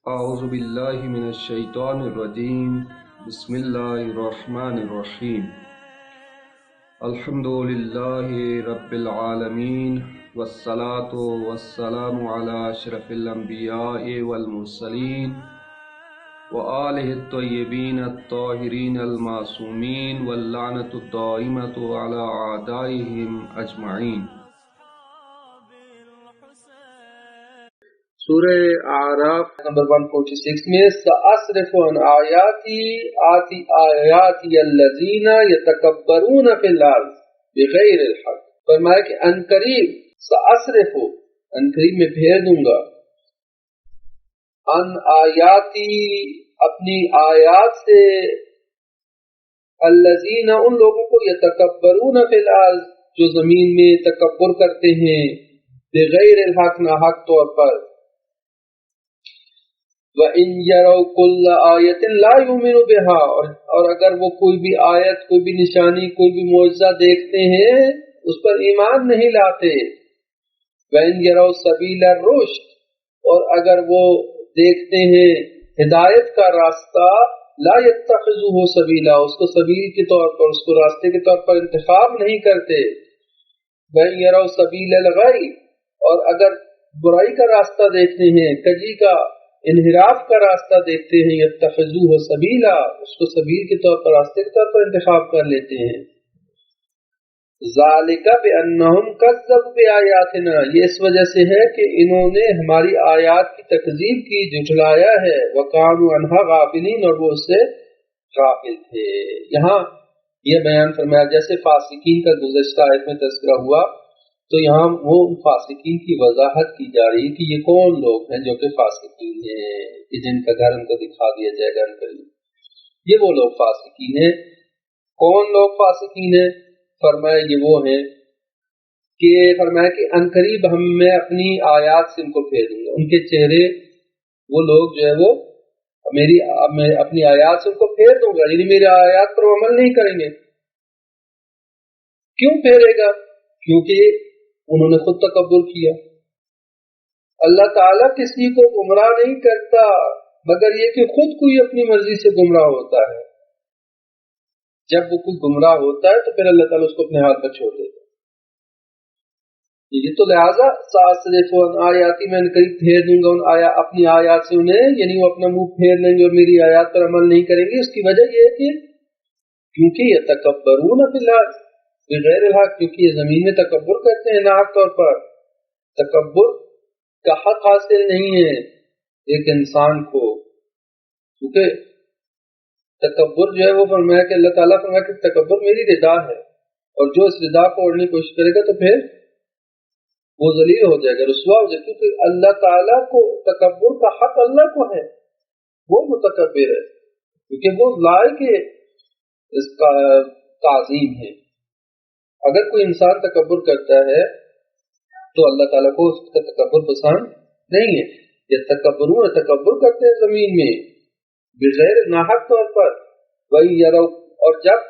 اعوذ باللہ من الشیطان الرجیم بسم اللہ الرحمن الرحیم الحمد للہ رب العالمین والصلاة والسلام علی اشرف الانبیاء والمرسلین وآلہ الطیبین الطاہرین المعصومین واللعنۃ الدائمۃ علی اعدائہم اجمعین۔ سورہ اعراف نمبر 146 میں سأصرف عن آیاتی الذین یتکبرون فی الارض بغیر الحق، فرمایا کہ ان قریب سأصرف، ان قریب میں پھیر دوں گا، ان آیاتی اپنی آیات سے، الذین ان لوگوں کو یتکبرون فی الارض جو زمین میں تکبر کرتے ہیں، بغیر الحق نہ حق طور پر، وَإِن يَرَوْا كُلَّ آیَةٍ لَا يُؤْمِنُوا بِهَا، اور اگر وہ کوئی بھی آیت، کوئی بھی نشانی، کوئی بھی معجزہ دیکھتے ہیں اس پر ایمان نہیں لاتے۔ وَإِن يَرَوْا سَبِيلَ الرُّشْدِ، اور اگر وہ دیکھتے ہیں ہدایت کا راستہ، لا يَتَّخِذُوهُ سَبِيلًا، اس کو سبیل کے طور پر، اس کو راستے کے طور پر انتخاب نہیں کرتے۔ وَإِن يَرَوْا سَبِيلَ الْغَيِّ، اور اگر برائی کا راستہ دیکھتے ہیں، کجی کا، انحراف کا راستہ دیکھتے ہیں، یتخذوہ سبیلا، اس کو سبیل کے طور پر، راستے کے طور پر انتخاب کر لیتے ہیں۔ ذالک بانہم کذبوا بآیاتنا، یہ اس وجہ سے ہے کہ انہوں نے ہماری آیات کی تکذیب کی، جھٹلایا ہے، وکانوا عنہا غافلین، اور وہ اس سے غافل تھے۔ یہاں یہ بیان فرمایا جیسے فاسقین کا گزشتہ آیت میں تذکرہ ہوا، تو یہاں وہ فاسقین کی وضاحت کی جا رہی ہے کہ یہ کون لوگ ہیں جو کہ فاسقین ہیں، کہ جن کا گھر ان کو دکھا دیا جائے گا ان کے لیے۔ یہ وہ لوگ فاسقین ہیں۔ کون لوگ فاسقین ہیں؟ فرمایا یہ وہ ہیں کہ فرمایا کہ ان قریب میں اپنی آیات سے ان کو پھیر دوں گا، ان کے چہرے، وہ لوگ جو ہے وہ میں اپنی آیات سے ان کو پھیر دوں گا، یعنی میری آیات پر عمل نہیں کریں گے۔ کیوں پھیرے گا؟ کیونکہ انہوں نے خود تکبر کیا۔ اللہ تعالیٰ کسی کو گمراہ نہیں کرتا مگر یہ کہ خود کوئی اپنی مرضی سے گمراہ ہوتا ہے۔ جب وہ کوئی گمراہ ہوتا ہے تو پھر اللہ تعالیٰ اس کو اپنے ہاتھ پر چھوڑ دیتا ہے۔ یہ تو لہٰذا سأصرف عن آیاتی، میں ان قریب پھیر دوں گا اپنی آیات سے انہیں، یعنی وہ اپنا منہ پھیر لیں گے اور میری آیات پر عمل نہیں کریں گے۔ اس کی وجہ یہ ہے کہ کیونکہ یتکبرون فی الارض بغیر الحق، کیونکہ یہ زمین میں تکبر کرتے ہیں ناحق طور پر۔ تکبر کا حق حاصل نہیں ہے ایک انسان کو، کیونکہ تکبر جو ہے وہ فرمایا کہ اللہ تعالیٰ فرمایا کہ تکبر میری رضا ہے، اور جو اس رضا کو اوڑھنے کی کوشش کرے گا تو پھر وہ ذلیل ہو جائے گا، رسوا ہو جائے گا، کیونکہ اللہ تعالیٰ کو تکبر کا حق اللہ کو ہے، وہ متکبر ہے، کیونکہ وہ لائق اس کا تعظیم ہے۔ اگر کوئی انسان تکبر کرتا ہے تو اللہ تعالیٰ کو اس کا تکبر پسند نہیں ہے۔ یہ تکبر کرتے ہیں زمین میں بغیر ناحق طور پر، وہی یرو، اور جب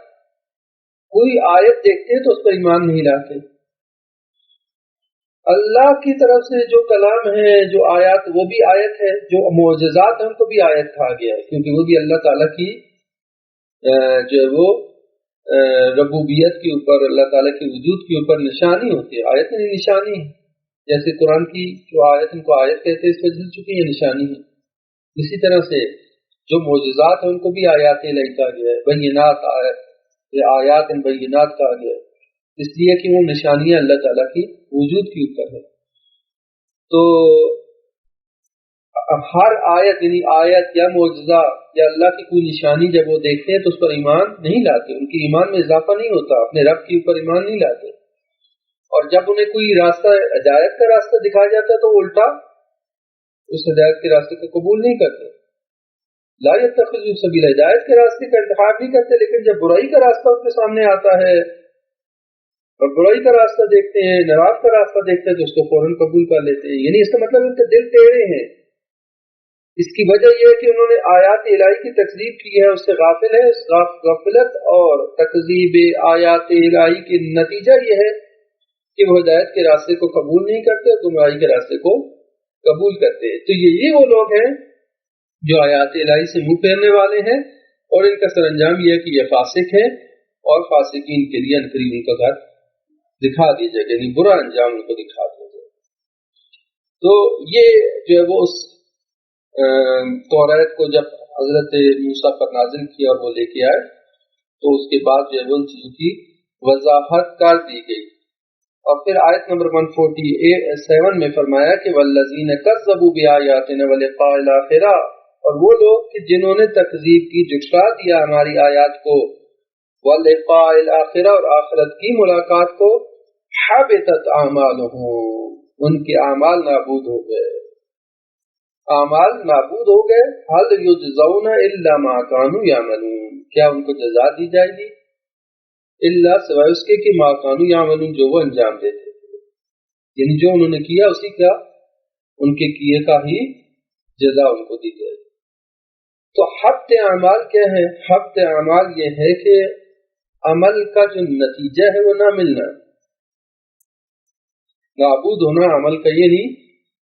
کوئی آیت دیکھتے ہیں تو اس پر ایمان نہیں لاتے۔ اللہ کی طرف سے جو کلام ہے، جو آیات، وہ بھی آیت ہے، جو معجزات ہیں ان کو بھی آیت کہا گیا ہے، کیونکہ وہ بھی اللہ تعالیٰ کی جو ہے وہ ربوبیت کے اوپر، اللہ تعالیٰ کے وجود کے اوپر نشانی ہوتی ہے۔ آیت نہیں نشانی ہے، جیسے قرآن کی جو آیت، ان کو آیت کہتے ہیں اس وجہ سے چونکہ یہ نشانی ہے۔ اسی طرح سے جو معجزات ہیں ان کو بھی آیات الہی کہا گیا ہے، بینات، آیات بینات کہا گیا ہے، اس لیے کہ وہ نشانیاں اللہ تعالیٰ کی وجود کے اوپر ہے۔ تو ہر آیت، یعنی آیت یا معجزہ یا اللہ کی کوئی نشانی جب وہ دیکھتے ہیں تو اس پر ایمان نہیں لاتے، ان کے ایمان میں اضافہ نہیں ہوتا، اپنے رب کے اوپر ایمان نہیں لاتے۔ اور جب انہیں کوئی راستہ، ہدایت کا راستہ دکھایا جاتا ہے تو الٹا اس ہدایت کے راستے کو قبول نہیں کرتے۔ لا یتخذوا سبیلا، ہدایت کے راستے کا انتخاب نہیں کرتے، لیکن جب برائی کا راستہ ان کے سامنے آتا ہے اور برائی کا راستہ دیکھتے ہیں، ناراض کا راستہ دیکھتے ہیں تو اس کو فوراً قبول کر لیتے ہیں۔ یعنی اس کا مطلب ان کے دل ٹیڑھے ہیں۔ اس کی وجہ یہ ہے کہ انہوں نے آیات الہی کی تکذیب کی ہے، اس سے غافل ہے۔ اس غفلت اور تکذیب آیات الہی کے نتیجہ یہ ہے کہ وہ ہدایت کے راستے کو قبول نہیں کرتے، گمراہی کے راستے کو قبول کرتے ہیں۔ تو یہی وہ لوگ ہیں جو آیات الہی سے منہ پھیرنے والے ہیں، اور ان کا سر انجام یہ ہے کہ یہ فاسق ہیں، اور فاسقین کے لیے عنقریب ان کا گھر دکھا دیا جائے گا، یعنی برا انجام ان کو دکھا دیا جائے گا۔ تو یہ جو ہے وہ اس توریت کو جب حضرت موسیٰ پر نازل کیا اور وہ لے کے آئے، تو اس کے بعد جو ہے ان چیزوں کی وضاحت کر دی گئی۔ اور پھر آیت نمبر 147 میں فرمایا کہ والذین کذبوا بآیاتنا ولقاء الآخرہ، اور وہ لوگ کہ جنہوں نے تکذیب کی، جھٹلا دیا ہماری آیات کو، ولقاء الآخرہ، اور آخرت کی ملاقات کو، حبطت اعمالهم، ان کے اعمال نابود ہو گئے، اعمال نابود ہو گئے۔ هل یجزون الا ما كانوا يعملون، کیا ان کو جزا دی جائے گی الا سوائے اس کے کہ ما كانوا يعملون، جو وہ انجام دیتے تھے، یعنی جو انہوں نے کیا اسی کا، ان کے کیے کا ہی جزا ان کو دی جائے گی۔ تو حبط اعمال کیا ہے؟ حبط اعمال یہ ہے کہ عمل کا جو نتیجہ ہے وہ نہ ملنا، نابود ہونا عمل کا، یہ نہیں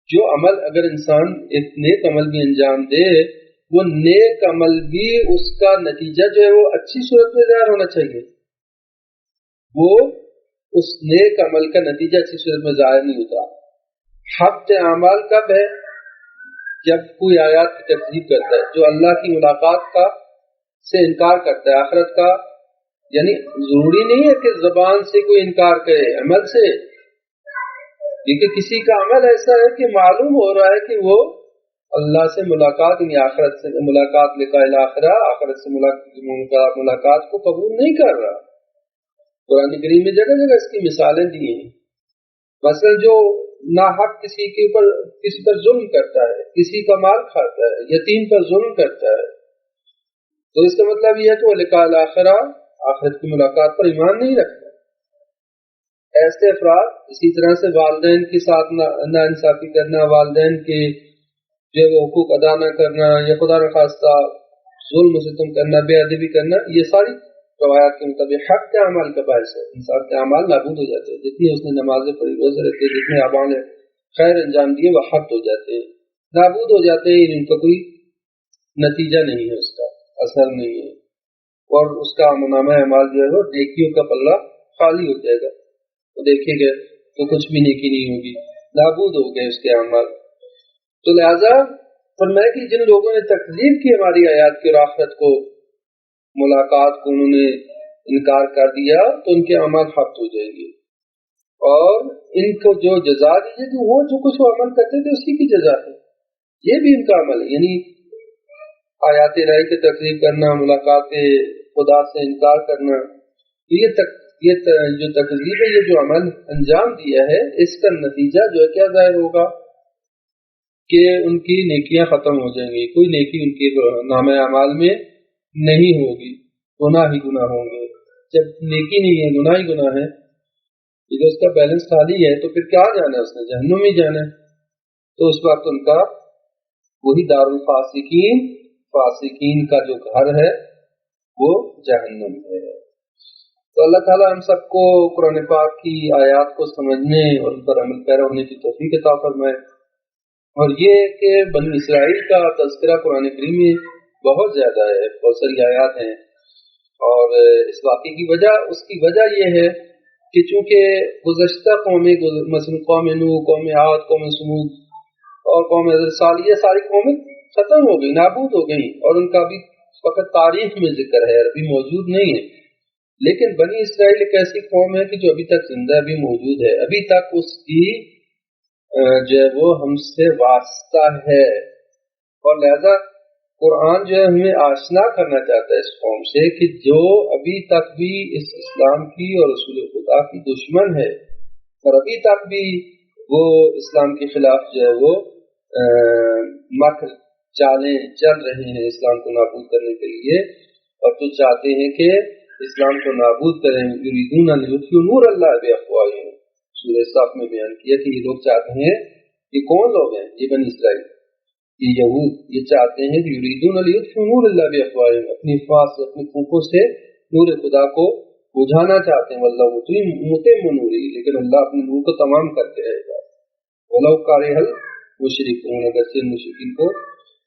جو عمل اگر انسان ایک نیک عمل بھی انجام دے، وہ نیک عمل بھی اس کا نتیجہ جو ہے وہ اچھی صورت میں ظاہر ہونا چاہیے، وہ اس نیک عمل کا نتیجہ اچھی صورت میں ظاہر نہیں ہوتا۔ حبط اعمال کب ہے؟ جب کوئی آیات کی تکذیب کرتا ہے، جو اللہ کی ملاقات کا سے انکار کرتا ہے، آخرت کا، یعنی ضروری نہیں ہے کہ زبان سے کوئی انکار کرے، عمل سے، کیونکہ کسی کا عمل ایسا ہے کہ معلوم ہو رہا ہے کہ وہ اللہ سے ملاقات، یعنی آخرت سے ملاقات، لقاء الآخرہ، آخرت سے ملاقات کو قبول نہیں کر رہا۔ قرآن کریم میں جگہ جگہ اس کی مثالیں دی ہیں۔ مثلا جو ناحق کسی پر ظلم کرتا ہے، کسی کا مال کھاتا ہے، یتیم پر ظلم کرتا ہے، تو اس کا مطلب یہ ہے کہ وہ لقاء الآخرہ، آخرت کی ملاقات پر ایمان نہیں رکھتا۔ ایسے افراد، اسی طرح سے والدین کے ساتھ نا انصافی کرنا، والدین کے جو وہ حقوق ادا نہ کرنا، یا خدا نخواستہ ظلم و ستم کرنا، بے ادبی کرنا، یہ ساری روایات کے مطابق حق اعمال کا باعث ہے، انسان کے اعمال نابود ہو جاتے ہیں، جتنی اس نے نمازیں پڑھی، روزے رکھے، جتنے اعمال خیر انجام دیے، وہ حق ہو جاتے ہیں، نابود ہو جاتے ہیں، ان کا کوئی نتیجہ نہیں ہے، اس کا اثر نہیں ہے، اور اس کا نامہ اعمال جو ہے وہ نیکیوں کا پلہ خالی ہو جائے گا، وہ دیکھے گا تو کچھ بھی نیکی نہیں ہوگی، نابود ہو گئے اس کے اعمال۔ تو لہذا فرمایا کہ جن لوگوں نے تکذیب کی ہماری آیات کی اور آخرت کو، ملاقات کو، انہوں نے انکار کر دیا، تو ان کے اعمال حبط ہو جائیں گے، اور ان کو جو جزا دی جائے گی وہ جو کچھ وہ عمل کرتے تھے اسی کی جزا ہے، یہ بھی ان کا عمل ہے، یعنی آیات الہی کی تکذیب کرنا، ملاقات خدا سے انکار کرنا، یہ جو تکذیب ہے، یہ جو عمل انجام دیا ہے، اس کا نتیجہ جو ہے کیا ظاہر ہوگا کہ ان کی نیکیاں ختم ہو جائیں گی، کوئی نیکی ان کے نامہ اعمال میں نہیں ہوگی، گناہ ہی گناہ ہوں گے۔ جب نیکی نہیں ہے، گناہ ہی گناہ ہے، جب اس کا بیلنس خالی ہے تو پھر کیا جانا ہے، اس نے جہنم میں جانا ہے، تو اس وقت ان کا وہی دار الفاسقین، فاسقین کا جو گھر ہے وہ جہنم ہے۔ تو اللہ تعالیٰ ہم سب کو قرآن پاک کی آیات کو سمجھنے اور ان پر عمل پیرا ہونے کی توفیق عطا فرمائے۔ اور یہ کہ بنی اسرائیل کا تذکرہ قرآن کریم میں بہت زیادہ ہے، بہت ساری آیات ہیں، اور اس واقعے کی وجہ، اس کی وجہ یہ ہے کہ چونکہ گزشتہ قومیں، مثلا قوم نوح، قوم عاد، قوم سمود اور قوم حضرت صالح، یہ ساری قومیں ختم ہو گئی، نابود ہو گئی، اور ان کا بھی فقط تاریخ میں ذکر ہے، ابھی موجود نہیں ہے۔ لیکن بنی اسرائیل ایک ایسی قوم ہے کہ جو ابھی تک زندہ، ابھی موجود ہے، ابھی تک اس کی جو ہے وہ ہم سے واسطہ ہے، اور لہذا قرآن جو ہے ہمیں آشنا کرنا چاہتا ہے اس قوم سے کہ جو ابھی تک بھی اس اسلام کی اور رسول خدا کی دشمن ہے، اور ابھی تک بھی وہ اسلام کے خلاف جو ہے وہ مکر چالیں چل رہے ہیں اسلام کو نابود کرنے کے لیے، اور تو چاہتے ہیں کہ اسلام کو نابود کریں، یریدون ان یطفئوا نور اللہ بافواہہم، سورہ صف میں بیان کیا کہ یہ لوگ چاہتے ہیں، یہ کون لوگ ہیں؟ یہ بنی اسرائیل، یہ یہود، یہ چاہتے ہیں کہ یریدون ان یطفئوا نور اللہ بافواہہم، اپنی افواہ سے، اپنی پھونکوں سے نور خدا کو بجھانا چاہتے ہیں، واللہ متم نورہ، لیکن اللہ اپنے نور کو تمام کرتے رہے گا، ولو کرہ المشرکون، اگرچہ مشرکین کو